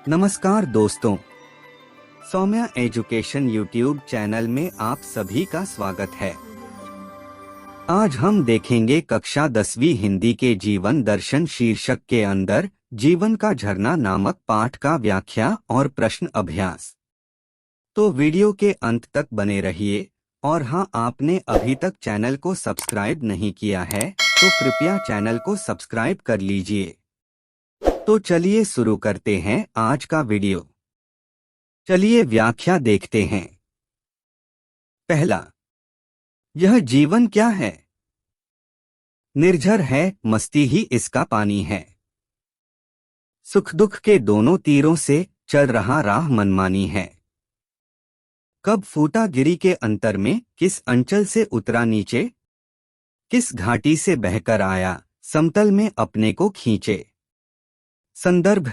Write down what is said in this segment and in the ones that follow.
नमस्कार दोस्तों, Saumya education YouTube channel में आप सभी का स्वागत है। आज हम देखेंगे कक्षा 10वीं हिंदी के जीवन दर्शन शीर्षक के अंदर जीवन का झरना नामक पाठ का व्याख्या और प्रश्न अभ्यास। तो वीडियो के अंत तक बने रहिए और हाँ, आपने अभी तक चैनल को सब्सक्राइब नहीं किया है तो कृपया चैनल को सब्सक्राइब कर लीजिए। तो चलिए शुरू करते हैं आज का वीडियो। चलिए व्याख्या देखते हैं। पहला, यह जीवन क्या है? निर्झर है, मस्ती ही इसका पानी है। सुख दुख के दोनों तीरों से चल रहा राह मनमानी है। कब फूटा गिरी के अंतर में, किस अंचल से उतरा नीचे, किस घाटी से बहकर आया समतल में अपने को खींचे। संदर्भ: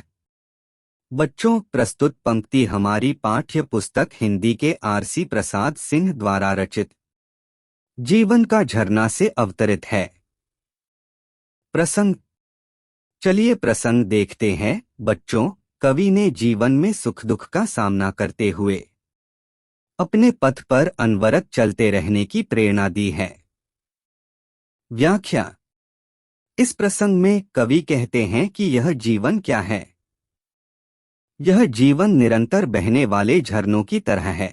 बच्चों, प्रस्तुत पंक्ति हमारी पाठ्य पुस्तक हिंदी के आरसी प्रसाद सिंह द्वारा रचित जीवन का झरना से अवतरित है। प्रसंग: चलिए प्रसंग देखते हैं। बच्चों, कवि ने जीवन में सुख दुख का सामना करते हुए अपने पथ पर अनवरत चलते रहने की प्रेरणा दी है। व्याख्या: इस प्रसंग में कवि कहते हैं कि यह जीवन क्या है? यह जीवन निरंतर बहने वाले झरनों की तरह है।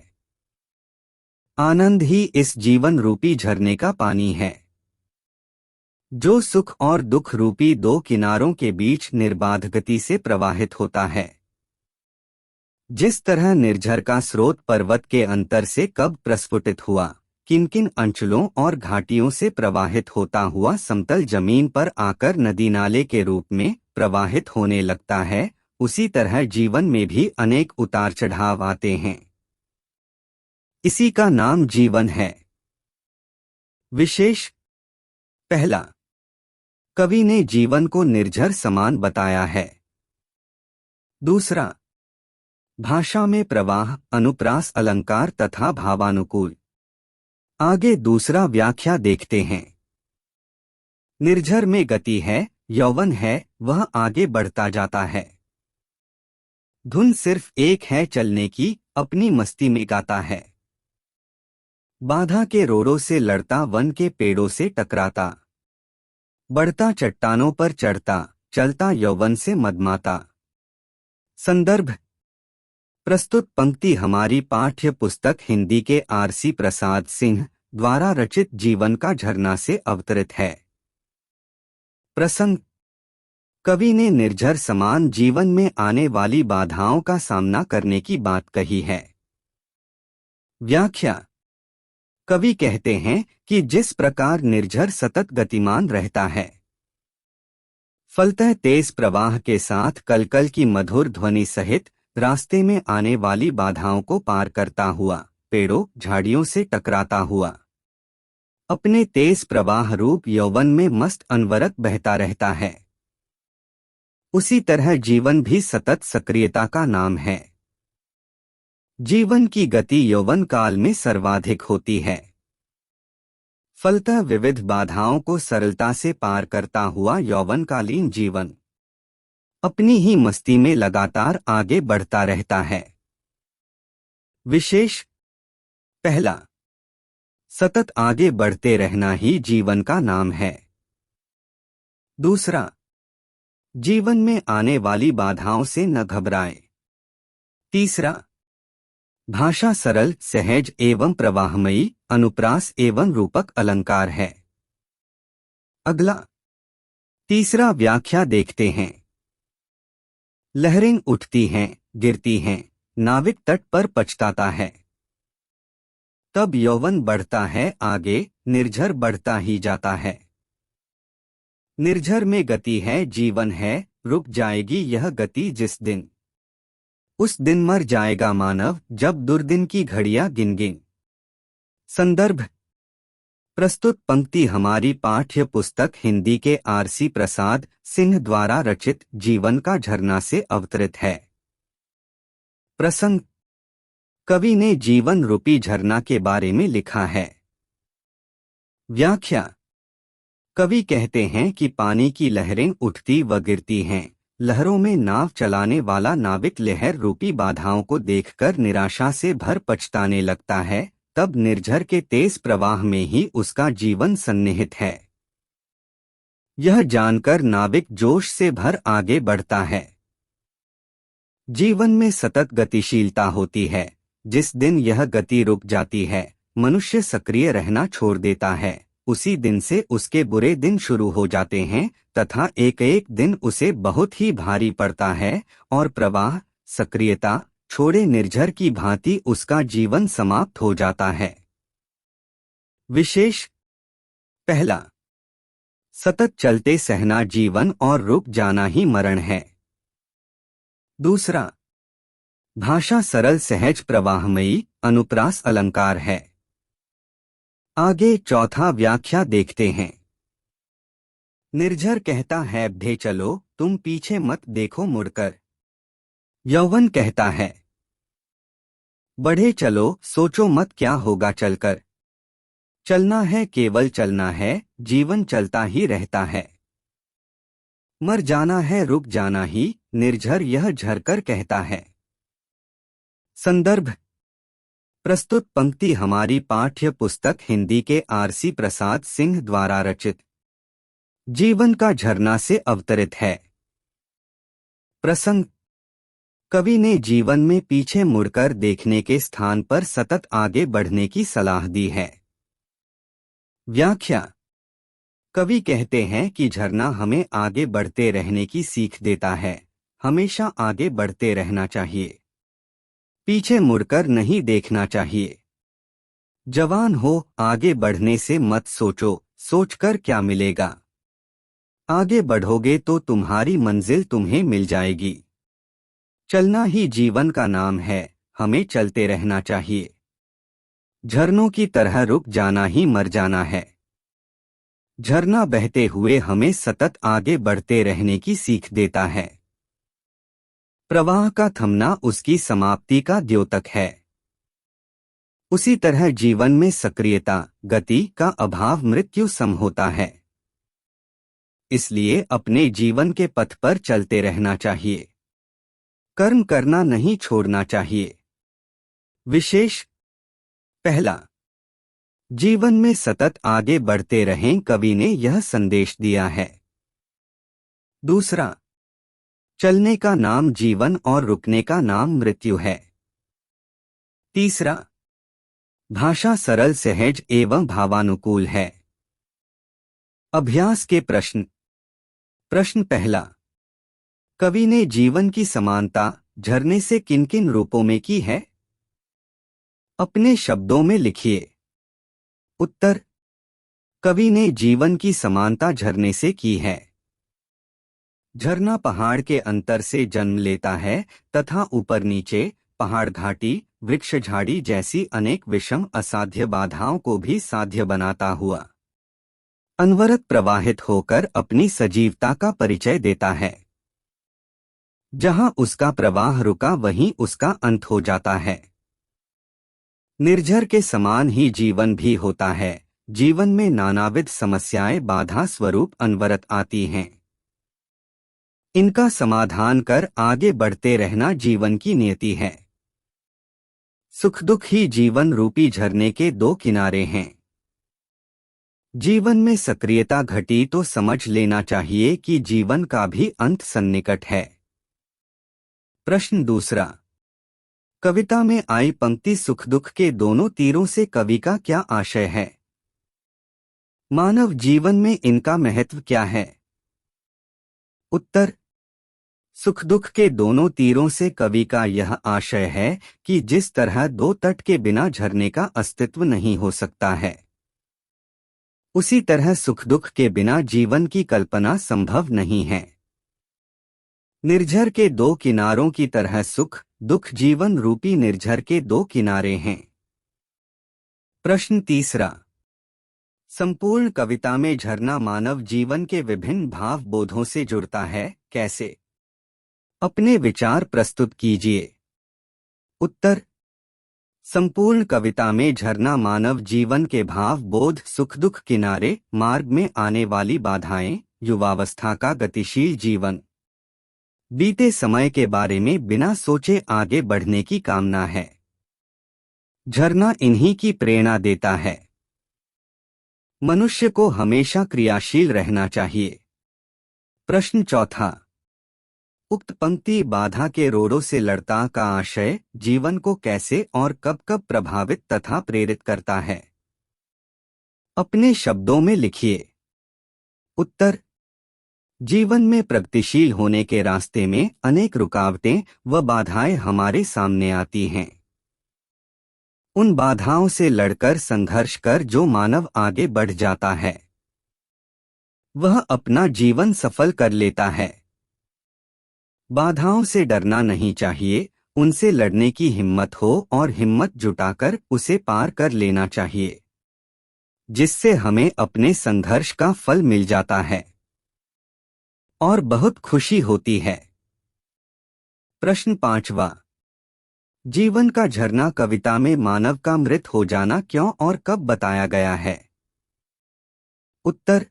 आनंद ही इस जीवन रूपी झरने का पानी है, जो सुख और दुख रूपी दो किनारों के बीच निर्बाध गति से प्रवाहित होता है। जिस तरह निर्झर का स्रोत पर्वत के अंतर से कब प्रस्फुटित हुआ, किन किन अंचलों और घाटियों से प्रवाहित होता हुआ समतल जमीन पर आकर नदी नाले के रूप में प्रवाहित होने लगता है, उसी तरह जीवन में भी अनेक उतार चढ़ाव आते हैं। इसी का नाम जीवन है। विशेष: पहला, कवि ने जीवन को निर्झर समान बताया है। दूसरा, भाषा में प्रवाह, अनुप्रास, अलंकार तथा भावानुकूल। आगे दूसरा व्याख्या देखते हैं। निर्झर में गति है, यौवन है, वह आगे बढ़ता जाता है। धुन सिर्फ एक है चलने की, अपनी मस्ती में गाता है। बाधा के रोरों से लड़ता, वन के पेड़ों से टकराता, बढ़ता चट्टानों पर चढ़ता, चलता यौवन से मदमाता। संदर्भ: प्रस्तुत पंक्ति हमारी पाठ्य पुस्तक हिंदी के आरसी प्रसाद सिंह द्वारा रचित जीवन का झरना से अवतरित है। प्रसंग: कवि ने निर्झर समान जीवन में आने वाली बाधाओं का सामना करने की बात कही है। व्याख्या: कवि कहते हैं कि जिस प्रकार निर्झर सतत गतिमान रहता है, फलतः तेज प्रवाह के साथ कलकल की मधुर ध्वनि सहित रास्ते में आने वाली बाधाओं को पार करता हुआ, पेड़ों झाड़ियों से टकराता हुआ, अपने तेज प्रवाह रूप यौवन में मस्त अनवरत बहता रहता है, उसी तरह जीवन भी सतत सक्रियता का नाम है। जीवन की गति यौवन काल में सर्वाधिक होती है। फलतः विविध बाधाओं को सरलता से पार करता हुआ यौवनकालीन जीवन अपनी ही मस्ती में लगातार आगे बढ़ता रहता है। विशेष: पहला, सतत आगे बढ़ते रहना ही जीवन का नाम है। दूसरा, जीवन में आने वाली बाधाओं से न घबराएं। तीसरा, भाषा सरल, सहज एवं प्रवाहमयी, अनुप्रास एवं रूपक अलंकार है। अगला, तीसरा व्याख्या देखते हैं। लहरें उठती हैं, गिरती हैं, नाविक तट पर पछताता है। तब यौवन बढ़ता है आगे, निर्झर बढ़ता ही जाता है। निर्झर में गति है, जीवन है, रुक जाएगी यह गति जिस दिन, उस दिन मर जाएगा मानव, जब दुर्दिन की घड़ियां गिन गिन। संदर्भ: प्रस्तुत पंक्ति हमारी पाठ्य पुस्तक हिंदी के आरसी प्रसाद सिंह द्वारा रचित जीवन का झरना से अवतरित है। प्रसंग: कवि ने जीवन रूपी झरना के बारे में लिखा है। व्याख्या: कवि कहते हैं कि पानी की लहरें उठती व गिरती हैं, लहरों में नाव चलाने वाला नाविक लहर रूपी बाधाओं को देखकर निराशा से भर पछताने लगता है, तब निर्झर के तेज प्रवाह में ही उसका जीवन सन्निहित है। यह जानकर नाविक जोश से भर आगे बढ़ता है। जीवन में सतत गतिशीलता होती है। जिस दिन यह गति रुक जाती है, मनुष्य सक्रिय रहना छोड़ देता है, उसी दिन से उसके बुरे दिन शुरू हो जाते हैं तथा एक एक दिन उसे बहुत ही भारी पड़ता है और प्रवाह, सक्रियता छोड़े निर्झर की भांति उसका जीवन समाप्त हो जाता है। विशेष पहला, सतत चलते सहना जीवन और रुक जाना ही मरण है। दूसरा, भाषा सरल सहज प्रवाहमयी अनुप्रास अलंकार है। आगे चौथा व्याख्या देखते हैं। निर्झर कहता है, बढ़े चलो, तुम पीछे मत देखो मुड़कर। यौवन कहता है, बढ़े चलो, सोचो मत क्या होगा चलकर। चलना है, केवल चलना है, जीवन चलता ही रहता है। मर जाना है, रुक जाना ही, निर्झर यह झरकर कहता है। संदर्भ: प्रस्तुत पंक्ति हमारी पाठ्य पुस्तक हिंदी के आरसी प्रसाद सिंह द्वारा रचित जीवन का झरना से अवतरित है। प्रसंग: कवि ने जीवन में पीछे मुड़कर देखने के स्थान पर सतत आगे बढ़ने की सलाह दी है। व्याख्या: कवि कहते हैं कि झरना हमें आगे बढ़ते रहने की सीख देता है। हमेशा आगे बढ़ते रहना चाहिए, पीछे मुड़कर नहीं देखना चाहिए। जवान हो, आगे बढ़ने से मत सोचो, सोचकर क्या मिलेगा। आगे बढ़ोगे तो तुम्हारी मंजिल तुम्हें मिल जाएगी। चलना ही जीवन का नाम है, हमें चलते रहना चाहिए। झरनों की तरह रुक जाना ही मर जाना है। झरना बहते हुए हमें सतत आगे बढ़ते रहने की सीख देता है। प्रवाह का थमना उसकी समाप्ति का द्योतक है। उसी तरह जीवन में सक्रियता, गति का अभाव मृत्यु सम होता है। इसलिए अपने जीवन के पथ पर चलते रहना चाहिए, कर्म करना नहीं छोड़ना चाहिए। विशेष पहला, जीवन में सतत आगे बढ़ते रहें, कवि ने यह संदेश दिया है। दूसरा, चलने का नाम जीवन और रुकने का नाम मृत्यु है। तीसरा, भाषा सरल सहज एवं भावानुकूल है। अभ्यास के प्रश्न। प्रश्न पहला, कवि ने जीवन की समानता झरने से किन किन रूपों में की है? अपने शब्दों में लिखिए। उत्तर: कवि ने जीवन की समानता झरने से की है। झरना पहाड़ के अंतर से जन्म लेता है तथा ऊपर नीचे, पहाड़ घाटी, वृक्ष झाड़ी जैसी अनेक विषम असाध्य बाधाओं को भी साध्य बनाता हुआ अनवरत प्रवाहित होकर अपनी सजीवता का परिचय देता है। जहां उसका प्रवाह रुका वहीं उसका अंत हो जाता है। निर्झर के समान ही जीवन भी होता है। जीवन में नानाविध समस्याएं बाधा स्वरूप अनवरत आती हैं। इनका समाधान कर आगे बढ़ते रहना जीवन की नियति है। सुख दुख ही जीवन रूपी झरने के दो किनारे हैं। जीवन में सक्रियता घटी तो समझ लेना चाहिए कि जीवन का भी अंत सन्निकट है। प्रश्न दूसरा, कविता में आई पंक्ति सुख दुख के दोनों तीरों से कवि का क्या आशय है? मानव जीवन में इनका महत्व क्या है? उत्तर: सुख दुख के दोनों तीरों से कवि का यह आशय है कि जिस तरह दो तट के बिना झरने का अस्तित्व नहीं हो सकता है, उसी तरह सुख दुख के बिना जीवन की कल्पना संभव नहीं है। निर्झर के दो किनारों की तरह सुख दुख जीवन रूपी निर्झर के दो किनारे हैं। प्रश्न तीसरा, संपूर्ण कविता में झरना मानव जीवन के विभिन्न भाव बोधों से जुड़ता है, कैसे? अपने विचार प्रस्तुत कीजिए। उत्तर: संपूर्ण कविता में झरना मानव जीवन के भाव बोध, सुख दुख किनारे, मार्ग में आने वाली बाधाएं, युवावस्था का गतिशील जीवन, बीते समय के बारे में बिना सोचे आगे बढ़ने की कामना है। झरना इन्हीं की प्रेरणा देता है। मनुष्य को हमेशा क्रियाशील रहना चाहिए। प्रश्न चौथा। उक्त पंक्ति बाधा के रोड़ों से लड़ता का आशय जीवन को कैसे और कब कब प्रभावित तथा प्रेरित करता है? अपने शब्दों में लिखिए। उत्तर। जीवन में प्रगतिशील होने के रास्ते में अनेक रुकावटें व बाधाएं हमारे सामने आती हैं। उन बाधाओं से लड़कर संघर्ष कर जो मानव आगे बढ़ जाता है वह अपना जीवन सफल कर लेता है। बाधाओं से डरना नहीं चाहिए, उनसे लड़ने की हिम्मत हो और हिम्मत जुटाकर उसे पार कर लेना चाहिए, जिससे हमें अपने संघर्ष का फल मिल जाता है और बहुत खुशी होती है। प्रश्न पांचवा। जीवन का झरना कविता में मानव का मृत हो जाना क्यों और कब बताया गया है? उत्तर।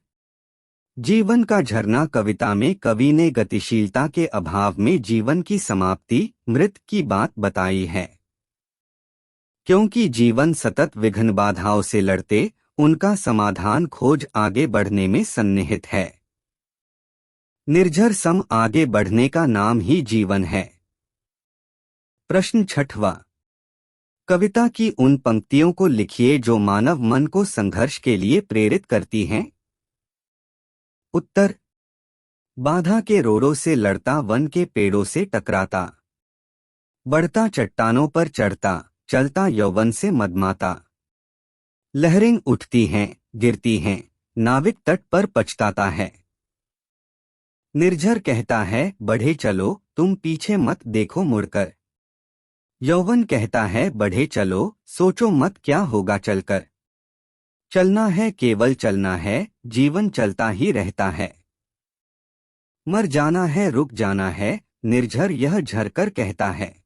जीवन का झरना कविता में कवि ने गतिशीलता के अभाव में जीवन की समाप्ति, मृत की बात बताई है। क्योंकि जीवन सतत विघ्न बाधाओं से लड़ते उनका समाधान खोज आगे बढ़ने में सन्निहित है। निर्झर सम आगे बढ़ने का नाम ही जीवन है। प्रश्न छठवा। कविता की उन पंक्तियों को लिखिए जो मानव मन को संघर्ष के लिए प्रेरित करती हैं। उत्तर। बाधा के रोड़ों से लड़ता वन के पेड़ों से टकराता, बढ़ता चट्टानों पर चढ़ता, चलता यौवन से मदमाता। लहरें उठती हैं, गिरती हैं, नाविक तट पर पछताता है। निर्झर कहता है बढ़े चलो, तुम पीछे मत देखो मुड़कर। यौवन कहता है बढ़े चलो, सोचो मत क्या होगा चलकर। चलना है केवल चलना है, जीवन चलता ही रहता है। मर जाना है रुक जाना है, निर्झर यह झरकर कहता है।